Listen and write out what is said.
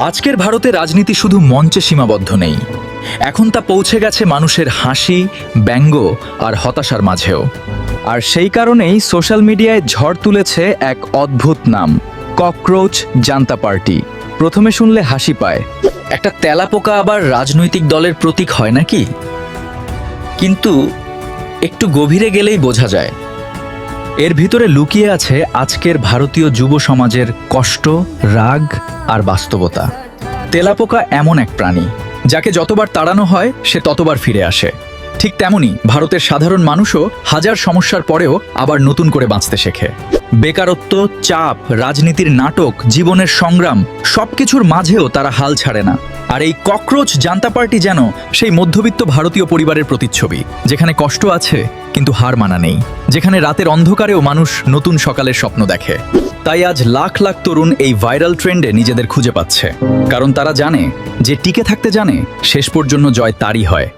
আজকের ভারতে রাজনীতি শুধু মঞ্চে সীমাবদ্ধ নেই, এখন তা পৌঁছে গেছে মানুষের হাসি, ব্যঙ্গ আর হতাশার মাঝেও। আর সেই কারণেই সোশ্যাল মিডিয়ায় ঝড় তুলেছে এক অদ্ভুত নাম, ককরোচ জনতা পার্টি। প্রথমে শুনলে হাসি পায়, একটা তেলাপোকা আবার রাজনৈতিক দলের প্রতীক হয় নাকি? কিন্তু একটু গভীরে গেলেই বোঝা যায় এর ভিতরে লুকিয়ে আছে আজকের ভারতীয় যুব সমাজের কষ্ট, রাগ আর বাস্তবতা। তেলাপোকা এমন এক প্রাণী যাকে যতবার তাড়ানো হয় সে ততবার ফিরে আসে। ঠিক তেমনি ভারতের সাধারণ মানুষও হাজার সমস্যার পরেও আবার নতুন করে বাঁচতে শেখে। বেকারত্ব, চাপ, রাজনীতির নাটক, জীবনের সংগ্রাম সবকিছুর মাঝেও তারা হাল ছাড়ে না। আর এই ককরোচ জনতা পার্টি যেন সেই মধ্যবিত্ত ভারতীয় পরিবারের প্রতিচ্ছবি, যেখানে কষ্ট আছে কিন্তু হার মানা নেই, যেখানে রাতের অন্ধকারেও মানুষ নতুন সকালের স্বপ্ন দেখে। তাই আজ লাখ লাখ তরুণ এই ভাইরাল ট্রেন্ডে নিজেদের খুঁজে পাচ্ছে, কারণ তারা জানে যে টিকে থাকতে জানে শেষ পর্যন্ত জয় তারই হয়।